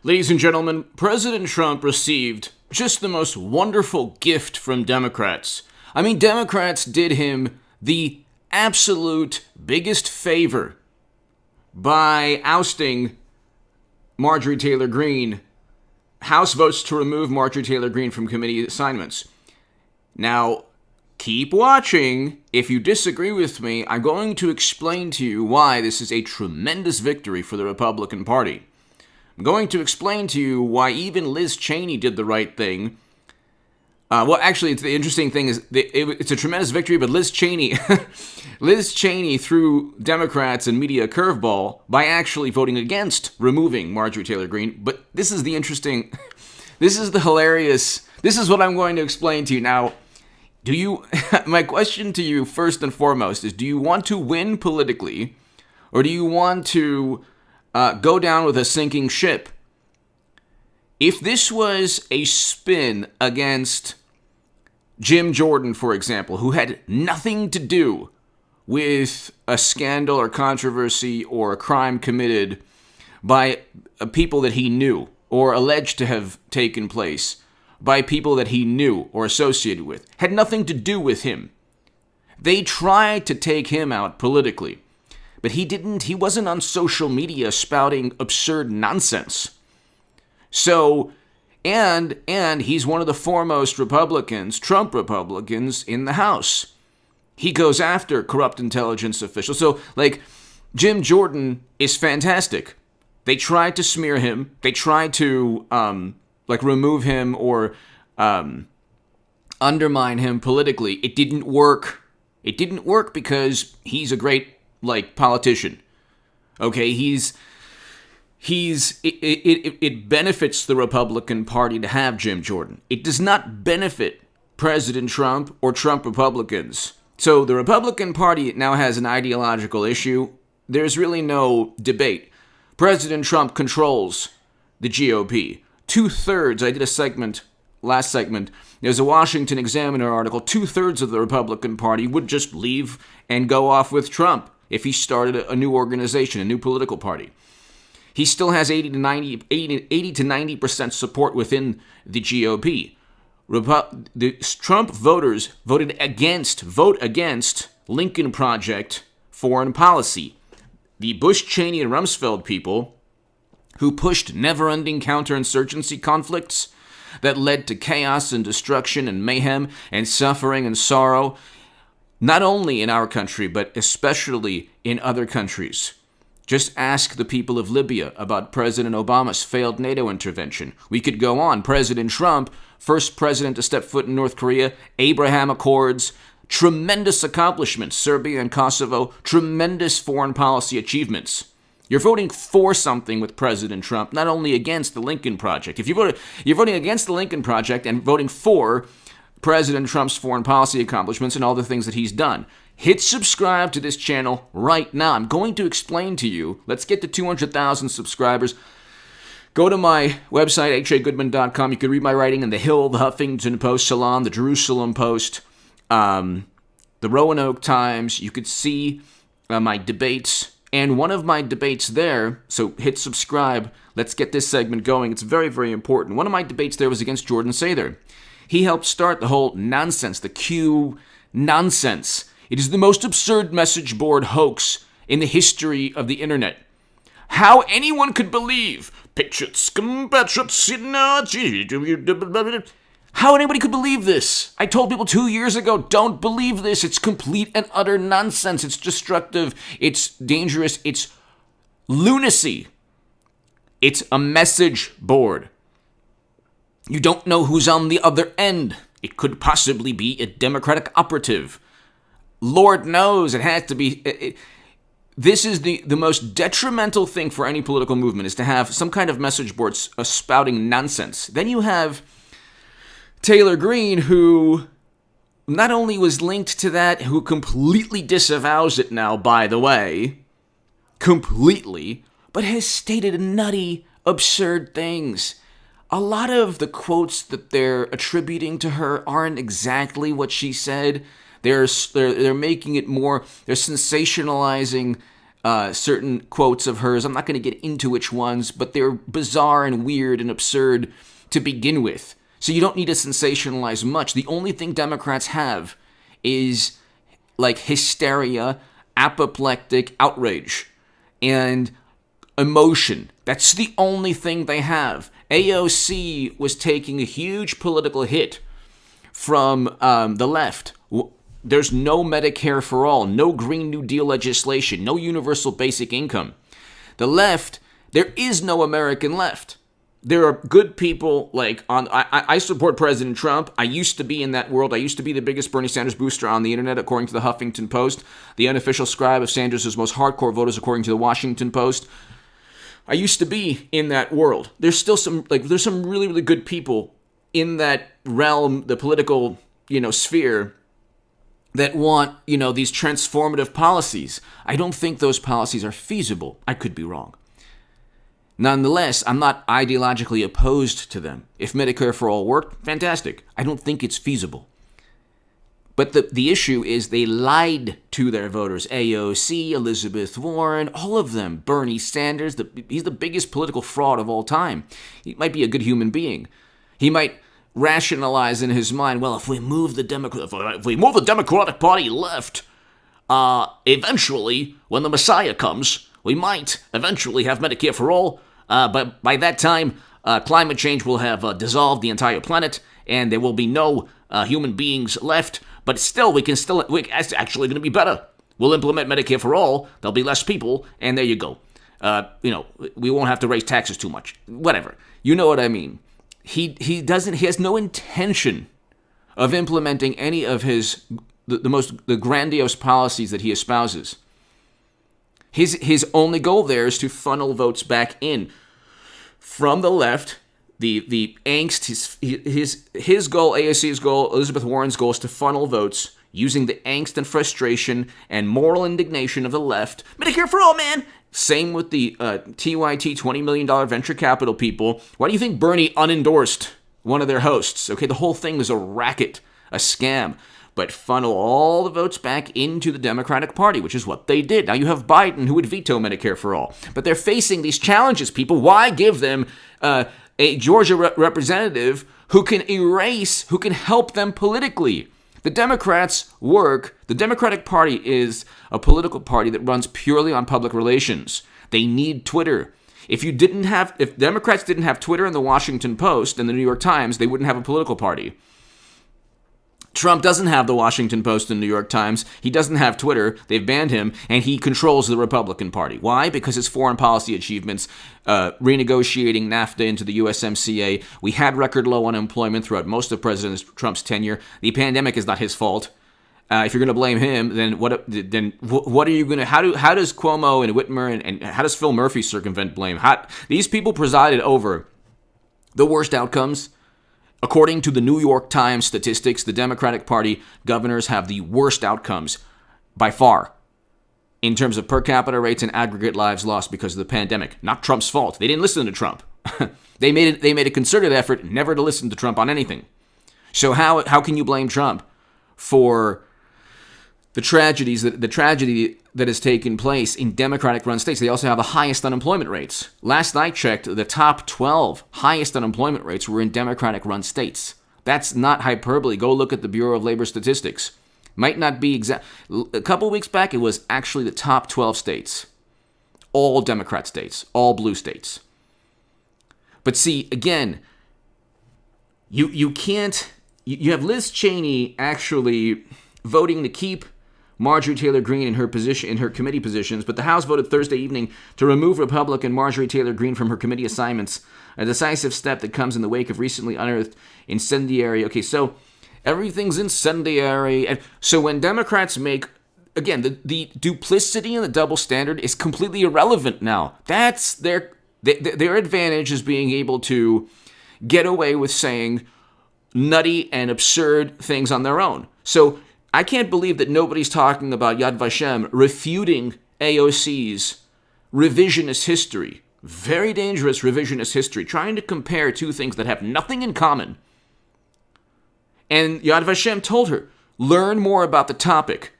Ladies and gentlemen, President Trump received just the most wonderful gift from Democrats. I mean, Democrats did him the absolute biggest favor by ousting Marjorie Taylor Greene. House votes to remove Marjorie Taylor Greene from committee assignments. Now, keep watching. If you disagree with me, I'm going to explain to you why this is a tremendous victory for the Republican Party. I'm going to explain to you why even Liz Cheney did the right thing. Actually, the interesting thing is it's a tremendous victory, but Liz Cheney threw Democrats and media a curveball by actually voting against removing Marjorie Taylor Greene. But this is the hilarious, this is what I'm going to explain to you. Now, my question to you first and foremost is, do you want to win politically, or do you want to go down with a sinking ship? If this was a spin against Jim Jordan, for example, who had nothing to do with a scandal or controversy or a crime committed by people that he knew or alleged to have taken place by people that he knew or associated with, had nothing to do with him. They tried to take him out politically, but he wasn't on social media spouting absurd nonsense. So, and he's one of the foremost Republicans, Trump Republicans, in the House. He goes after corrupt intelligence officials. So, Jim Jordan is fantastic. They tried to smear him. They tried to, remove him or undermine him politically. It didn't work. It didn't work because he's a great, politician. Okay, it benefits the Republican Party to have Jim Jordan. It does not benefit President Trump or Trump Republicans. So the Republican Party now has an ideological issue. There's really no debate. President Trump controls the GOP. 2/3, I did a last segment, there's a Washington Examiner article, 2/3 of the Republican Party would just leave and go off with Trump if he started a new organization, a new political party. He still has 80 to 90% support within the GOP. The Trump voters vote against Lincoln Project foreign policy. The Bush, Cheney, and Rumsfeld people who pushed never-ending counterinsurgency conflicts that led to chaos and destruction and mayhem and suffering and sorrow, not only in our country, but especially in other countries. Just ask the people of Libya about President Obama's failed NATO intervention. We could go on. President Trump, first president to step foot in North Korea, Abraham Accords, tremendous accomplishments, Serbia and Kosovo, tremendous foreign policy achievements. You're voting for something with President Trump, not only against the Lincoln Project. If you're voting against the Lincoln Project and voting for President Trump's foreign policy accomplishments and all the things that he's done. Hit subscribe to this channel right now. I'm going to explain to you. Let's get to 200,000 subscribers. Go to my website, hagoodman.com. You can read my writing in The Hill, The Huffington Post, Salon, The Jerusalem Post, The Roanoke Times. You could see my debates. And one of my debates there, so hit subscribe. Let's get this segment going. It's very, very important. One of my debates there was against Jordan Sather. He helped start the whole nonsense, the Q nonsense. It is the most absurd message board hoax in the history of the internet. How anyone could believe how anybody could believe this? I told people 2 years ago, don't believe this. It's complete and utter nonsense. It's destructive. It's dangerous. It's lunacy. It's a message board. You don't know who's on the other end. It could possibly be a Democratic operative. Lord knows it has to be. This is the most detrimental thing for any political movement, is to have some kind of message board spouting nonsense. Then you have Taylor Greene, who not only was linked to that, who completely disavows it now, by the way, completely, but has stated nutty, absurd things. A lot of the quotes that they're attributing to her aren't exactly what she said. They're making it more, they're sensationalizing certain quotes of hers. I'm not going to get into which ones, but they're bizarre and weird and absurd to begin with. So you don't need to sensationalize much. The only thing Democrats have is like hysteria, apoplectic outrage, and emotion. That's the only thing they have. AOC was taking a huge political hit from the left. There's no Medicare for all, no Green New Deal legislation, no universal basic income. The left, there is no American left. There are good people like I support President Trump. I used to be in that world. I used to be the biggest Bernie Sanders booster on the internet, according to the Huffington Post. The unofficial scribe of Sanders' most hardcore voters, according to the Washington Post. I used to be in that world. There's still some really, really good people in that realm, the political, sphere, that want, these transformative policies. I don't think those policies are feasible. I could be wrong. Nonetheless, I'm not ideologically opposed to them. If Medicare for all worked, fantastic. I don't think it's feasible. But the issue is they lied to their voters. AOC, Elizabeth Warren, all of them. Bernie Sanders, he's the biggest political fraud of all time. He might be a good human being. He might rationalize in his mind, well, if we move the Democratic Party left, eventually, when the Messiah comes, we might eventually have Medicare for all. But by that time, climate change will have dissolved the entire planet, and there will be no human beings left. But still, it's actually going to be better. We'll implement Medicare for all. There'll be less people, and there you go. We won't have to raise taxes too much. Whatever. You know what I mean. He has no intention of implementing any of the grandiose policies that he espouses. His only goal there is to funnel votes back in from the left. The angst, his goal, AOC's goal, Elizabeth Warren's goal is to funnel votes using the angst and frustration and moral indignation of the left. Medicare for all, man! Same with the TYT $20 million venture capital people. Why do you think Bernie unendorsed one of their hosts? Okay, the whole thing was a racket, a scam. But funnel all the votes back into the Democratic Party, which is what they did. Now you have Biden, who would veto Medicare for all. But they're facing these challenges, people. Why give them a Georgia representative who can help them politically? The Democrats the Democratic Party is a political party that runs purely on public relations. They need Twitter. If Democrats didn't have Twitter and the Washington Post and the New York Times, they wouldn't have a political party. Trump doesn't have the Washington Post and New York Times. He doesn't have Twitter. They've banned him, and he controls the Republican Party. Why? Because his foreign policy achievements, renegotiating NAFTA into the USMCA. We had record low unemployment throughout most of President Trump's tenure. The pandemic is not his fault. If you're going to blame him, then what are you going to? How does Cuomo and Whitmer and how does Phil Murphy circumvent blame? These people presided over the worst outcomes. According to the New York Times statistics, the Democratic Party governors have the worst outcomes by far in terms of per capita rates and aggregate lives lost because of the pandemic. Not Trump's fault. They didn't listen to Trump. They made a concerted effort never to listen to Trump on anything. So how can you blame Trump for the tragedy that has taken place in Democratic-run states? They also have the highest unemployment rates. Last I checked, the top 12 highest unemployment rates were in Democratic-run states. That's not hyperbole. Go look at the Bureau of Labor Statistics. Might not be exact. A couple weeks back, it was actually the top 12 states. All Democrat states. All blue states. But see, again, you can't... You have Liz Cheney actually voting to keep Marjorie Taylor Greene in her committee positions, but the House voted Thursday evening to remove Republican Marjorie Taylor Greene from her committee assignments, a decisive step that comes in the wake of recently unearthed incendiary. Okay, so everything's incendiary. And so when Democrats make, again, the duplicity and the double standard is completely irrelevant now. That's their advantage, is being able to get away with saying nutty and absurd things on their own. So I can't believe that nobody's talking about Yad Vashem refuting AOC's revisionist history. Very dangerous revisionist history. Trying to compare two things that have nothing in common. And Yad Vashem told her, learn more about the topic.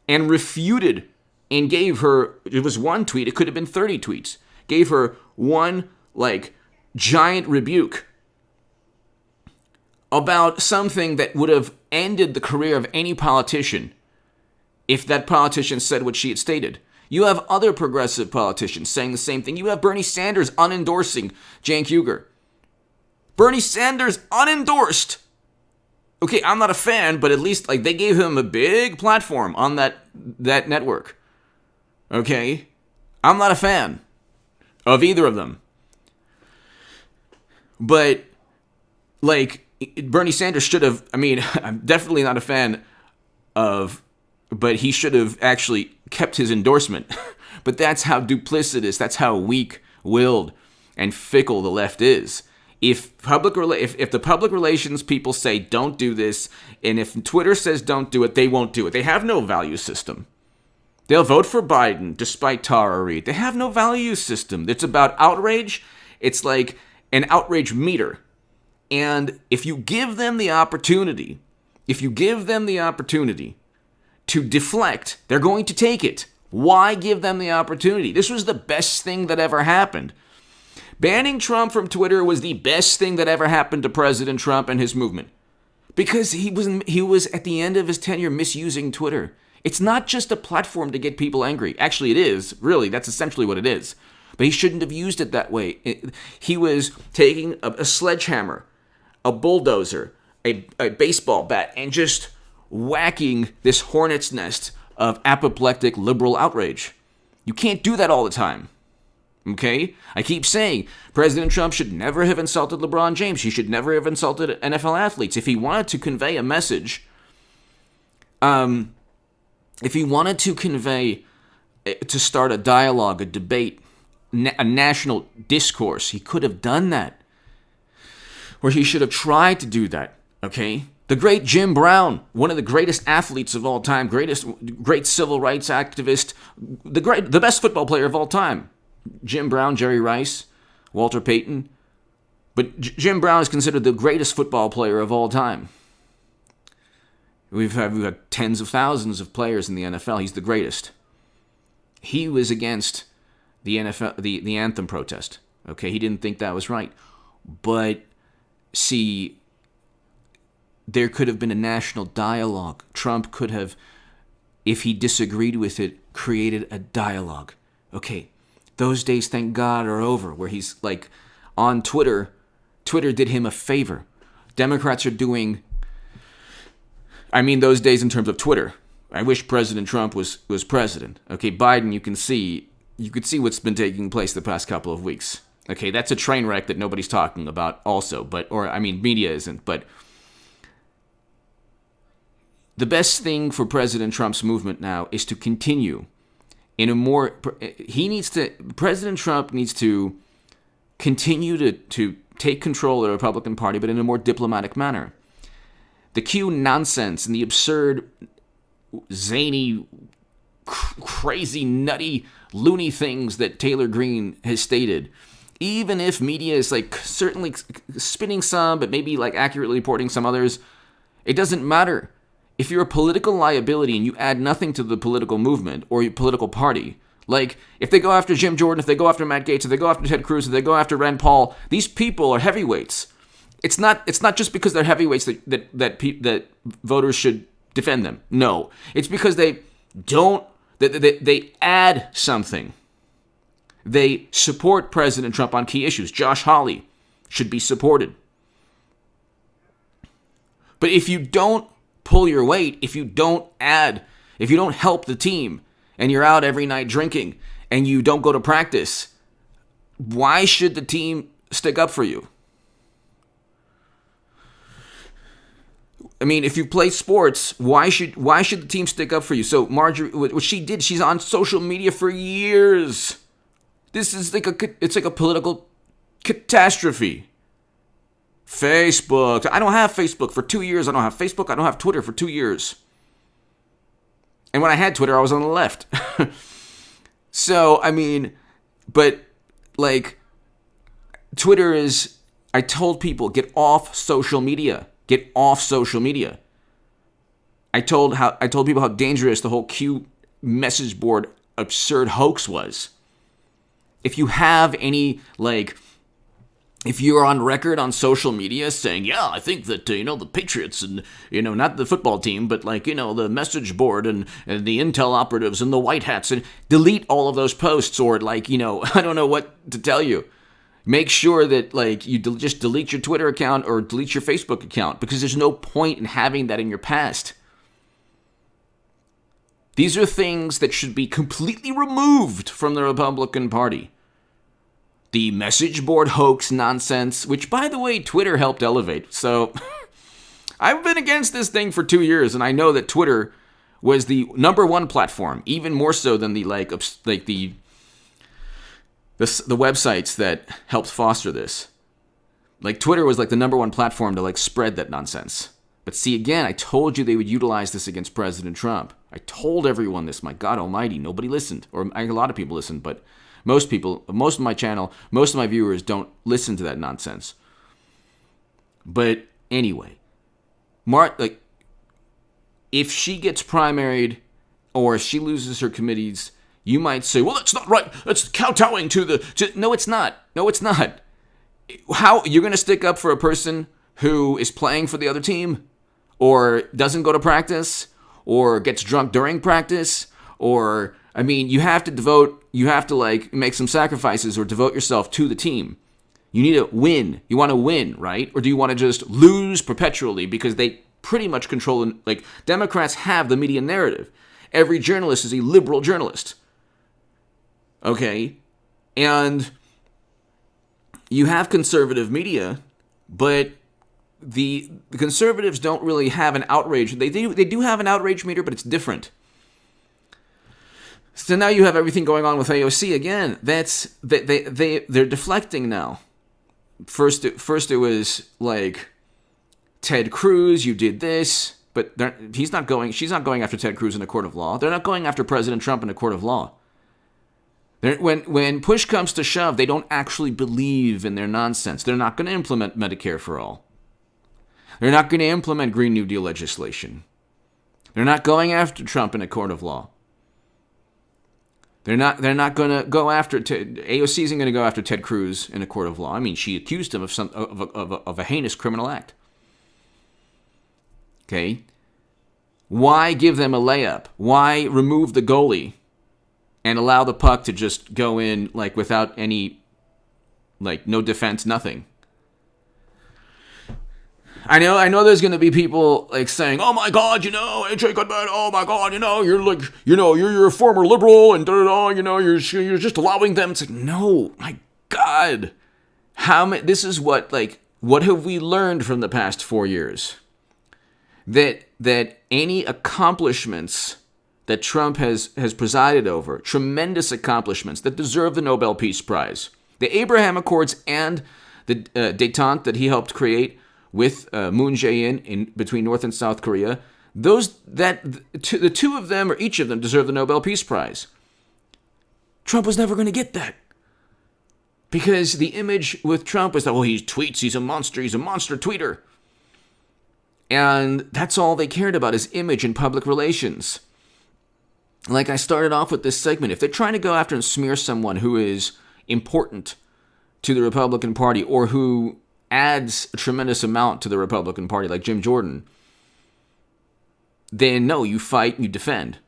And refuted and gave her, it was one tweet, it could have been 30 tweets, gave her one, like, giant rebuke about something that would have ended the career of any politician if that politician said what she had stated. You have other progressive politicians saying the same thing. You have Bernie Sanders unendorsing Cenk Uygur. Bernie Sanders unendorsed. Okay, I'm not a fan, but at least like they gave him a big platform on that network. Okay? I'm not a fan of either of them. But like Bernie Sanders should have, I mean, I'm definitely not a fan of, but he should have actually kept his endorsement. But that's how duplicitous, that's how weak-willed and fickle the left is. If the public relations people say don't do this, and if Twitter says don't do it, they won't do it. They have no value system. They'll vote for Biden despite Tara Reade. They have no value system. It's about outrage. It's like an outrage meter. And if you give them the opportunity, to deflect, they're going to take it. Why give them the opportunity? This was the best thing that ever happened. Banning Trump from Twitter was the best thing that ever happened to President Trump and his movement. Because he was at the end of his tenure misusing Twitter. It's not just a platform to get people angry. Actually, it is. Really, that's essentially what it is. But he shouldn't have used it that way. He was taking a sledgehammer, a bulldozer, a baseball bat, and just whacking this hornet's nest of apoplectic liberal outrage. You can't do that all the time. Okay? I keep saying President Trump should never have insulted LeBron James. He should never have insulted NFL athletes. If he wanted to convey a message, to start a dialogue, a debate, a national discourse, he could have done that. Or he should have tried to do that. Okay? The great Jim Brown, one of the greatest athletes of all time, great civil rights activist, the best football player of all time. Jim Brown, Jerry Rice, Walter Payton. But Jim Brown is considered the greatest football player of all time. We've had tens of thousands of players in the NFL. He's the greatest. He was against the NFL, the anthem protest. Okay, he didn't think that was right. But see, there could have been a national dialogue. Trump could have, if he disagreed with it, created a dialogue. Okay, those days, thank God, are over, where he's like on Twitter. Twitter did him a favor. Democrats are doing, I mean those days in terms of Twitter. I wish President Trump was president. Okay, Biden, you could see what's been taking place the past couple of weeks. Okay, that's a train wreck that nobody's talking about also, media isn't, but the best thing for President Trump's movement now is to continue President Trump needs to continue to take control of the Republican Party, but in a more diplomatic manner. The Q nonsense and the absurd, zany, crazy, nutty, loony things that Taylor Greene has stated, even if media is like certainly spinning some, but maybe like accurately reporting some others, it doesn't matter. If you're a political liability and you add nothing to the political movement or your political party, like if they go after Jim Jordan, if they go after Matt Gaetz, if they go after Ted Cruz, if they go after Rand Paul, these people are heavyweights. It's not just because they're heavyweights that voters should defend them. No, it's because they add something. They support President Trump on key issues. Josh Hawley should be supported. But if you don't pull your weight, if you don't help the team, and you're out every night drinking, and you don't go to practice, why should the team stick up for you? I mean, if you play sports, why should the team stick up for you? So Marjorie, what she did, she's on social media for years. This is it's like a political catastrophe. Facebook. I don't have Facebook for 2 years. I don't have Facebook. I don't have Twitter for 2 years. And when I had Twitter, I was on the left. So, I mean, but like Twitter is, I told people, get off social media. Get off social media. I told people how dangerous the whole Q message board absurd hoax was. If you have any, like, if you're on record on social media saying, yeah, I think that, the Patriots and, not the football team, but like, the message board and the intel operatives and the white hats, and delete all of those posts, or like, I don't know what to tell you. Make sure that, like, you just delete your Twitter account or delete your Facebook account, because there's no point in having that in your past. These are things that should be completely removed from the Republican Party. The message board hoax nonsense, which, by the way, Twitter helped elevate. So, I've been against this thing for 2 years, and I know that Twitter was the number one platform, even more so than the the websites that helped foster this. Like, Twitter was like the number one platform to like spread that nonsense. But see, again, I told you they would utilize this against President Trump. I told everyone this. My God Almighty, nobody listened, or a lot of people listened, but most of my channel, most of my viewers don't listen to that nonsense. But anyway, if she gets primaried or if she loses her committees, you might say, well, that's not right. That's kowtowing to no, it's not. No, it's not. How you're going to stick up for a person who is playing for the other team, or doesn't go to practice, or gets drunk during practice, or, I mean, you have to like make some sacrifices or devote yourself to the team. You need to win. You want to win, right? Or do you want to just lose perpetually because they pretty much control, like, Democrats have the media narrative. Every journalist is a liberal journalist. Okay? And you have conservative media, but the conservatives don't really have an outrage. They do have an outrage meter, but it's different. So now you have everything going on with AOC again. They're deflecting now. First it was like Ted Cruz, you did this, but she's not going after Ted Cruz in a court of law. They're not going after President Trump in a court of law. When push comes to shove, they don't actually believe in their nonsense. They're not going to implement Medicare for all. They're not going to implement Green New Deal legislation. They're not going after Trump in a court of law. They're not going to go after AOC isn't going to go after Ted Cruz in a court of law. I mean, she accused him of a heinous criminal act. Okay? Why give them a layup? Why remove the goalie and allow the puck to just go in, like, without any, like, no defense, nothing? I know there's going to be people, like, saying, oh my God, AJ Goodman, oh my God, you're a former liberal and you're just allowing them. It's like, no, my God. This is what have we learned from the past 4 years? That any accomplishments that Trump has presided over, tremendous accomplishments that deserve the Nobel Peace Prize, the Abraham Accords and the détente that he helped create with Moon Jae-in in between North and South Korea, the two of them, or each of them, deserve the Nobel Peace Prize. Trump was never going to get that. Because the image with Trump is that, well, he tweets, he's a monster tweeter. And that's all they cared about, is image and public relations. Like I started off with this segment, if they're trying to go after and smear someone who is important to the Republican Party, or who adds a tremendous amount to the Republican Party, like Jim Jordan, then no, you fight and you defend.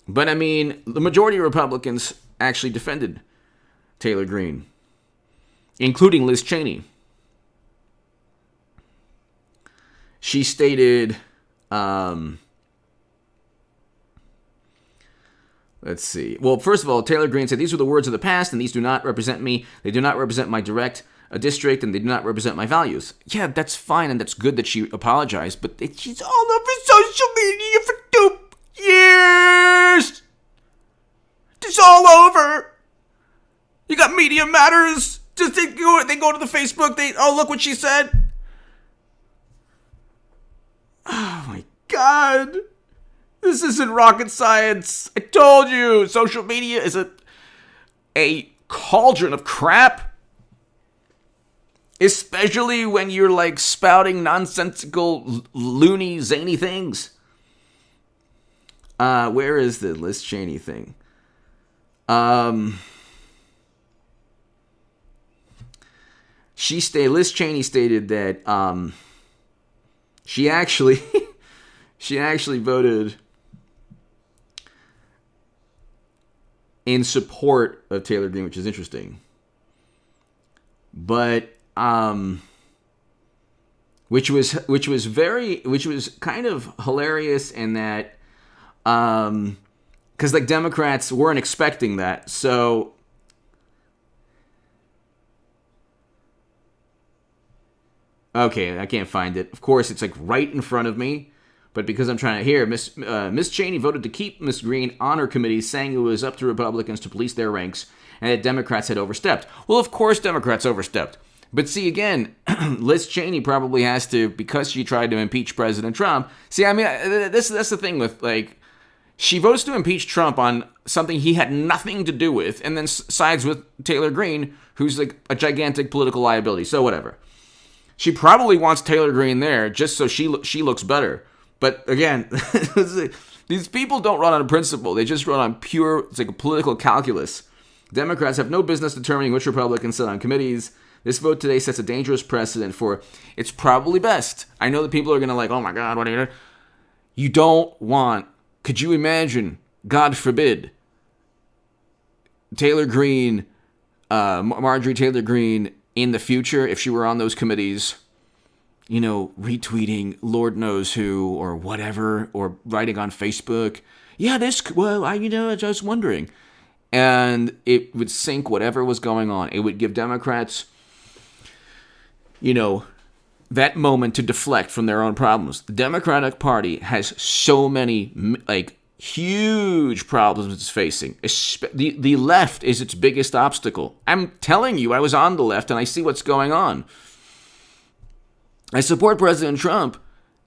But I mean, the majority of Republicans actually defended Taylor Greene, including Liz Cheney. She stated, let's see. Well, first of all, Taylor Greene said, these are the words of the past, and these do not represent me. They do not represent my direct district, and they do not represent my values. Yeah, that's fine, and that's good that she apologized, but she's all over social media for 2 years. It's all over. You got Media Matters. Just they go to the Facebook. Look what she said. Oh my God. This isn't rocket science. I told you, social media is a cauldron of crap. Especially when you're, like, spouting nonsensical, loony, zany things. Where is the Liz Cheney thing? Liz Cheney stated that she actually she actually voted in support of Taylor Greene, which is interesting. But which was kind of hilarious in that because like Democrats weren't expecting that. So okay, I can't find it. Of course, it's like right in front of me. But because I'm trying to hear, Miss Cheney voted to keep Miss Greene on her committee, saying it was up to Republicans to police their ranks and that Democrats had overstepped. Well, of course Democrats overstepped. But see, again, Liz Cheney probably has to, because she tried to impeach President Trump. See, I mean, that's the thing with, like, she votes to impeach Trump on something he had nothing to do with, and then sides with Taylor Greene, who's, like, a gigantic political liability. So whatever. She probably wants Taylor Greene there just so she looks better. But again, these people don't run on principle. They just run on pure, it's like a political calculus. Democrats have no business determining which Republicans sit on committees. This vote today sets a dangerous precedent for it's probably best. I know that people are going to like, oh my God, what are you doing? You don't want, could you imagine, God forbid, Taylor Greene, Marjorie Taylor Greene in the future, if she were on those committees, you know, retweeting Lord knows who or whatever, or writing on Facebook, yeah, I was wondering. And it would sink whatever was going on. It would give Democrats, you know, that moment to deflect from their own problems. The Democratic Party has so many, like, huge problems it's facing. The left is its biggest obstacle. I'm telling you, I was on the left and I see what's going on. I support President Trump,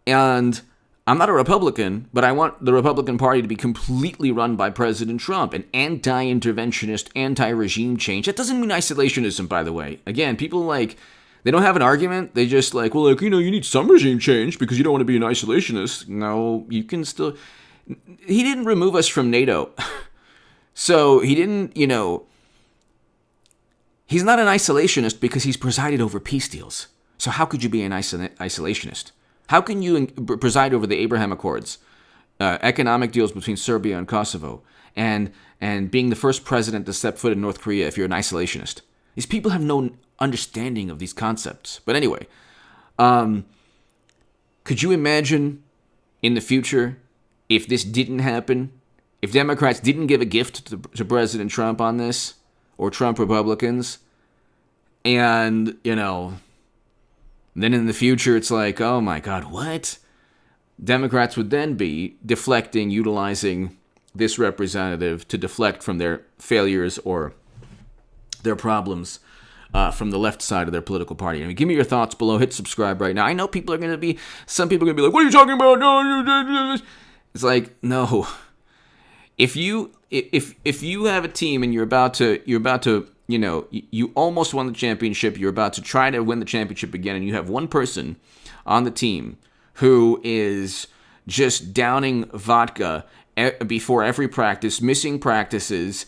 and I'm not a Republican, but I want the Republican Party to be completely run by President Trump, an anti-interventionist, anti-regime change. That doesn't mean isolationism, by the way. Again, people like, they don't have an argument. They just like, well, like, you know, you need some regime change because you don't want to be an isolationist. No, you can still... He didn't remove us from NATO. So he didn't, you know... He's not an isolationist because he's presided over peace deals. So how could you be an isolationist? How can you preside over the Abraham Accords, economic deals between Serbia and Kosovo, and being the first president to step foot in North Korea if you're an isolationist? These people have no understanding of these concepts. But anyway, could you imagine in the future if this didn't happen? If Democrats didn't give a gift to President Trump on this, or Trump Republicans, and, you know... Then in the future, it's like, oh my God, what? Democrats would then be deflecting, utilizing this representative to deflect from their failures or their problems from the left side of their political party. I mean, give me your thoughts below. Hit subscribe right now. I know some people are going to be like, what are you talking about? No. It's like, no. If you have a team and you're about to, you know, you almost won the championship, you're about to try to win the championship again, and you have one person on the team who is just downing vodka before every practice, missing practices,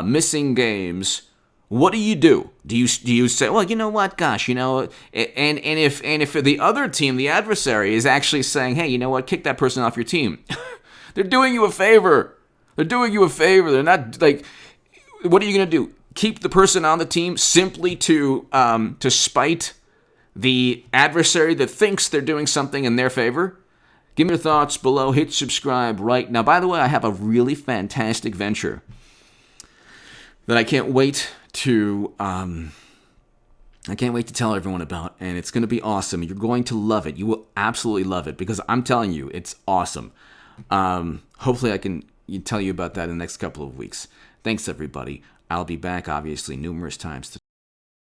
missing games, what do? Do you say, well, you know what, gosh, you know, and if the other team, the adversary, is actually saying, hey, you know what, kick that person off your team, they're doing you a favor. They're not like, what are you going to do? Keep the person on the team simply to spite the adversary that thinks they're doing something in their favor? Give me your thoughts below. Hit subscribe right now. By the way, I have a really fantastic venture that I can't wait to tell everyone about, and it's going to be awesome. You're going to love it. You will absolutely love it because I'm telling you, it's awesome. Hopefully, I can tell you about that in the next couple of weeks. Thanks, everybody. I'll be back, obviously, numerous times to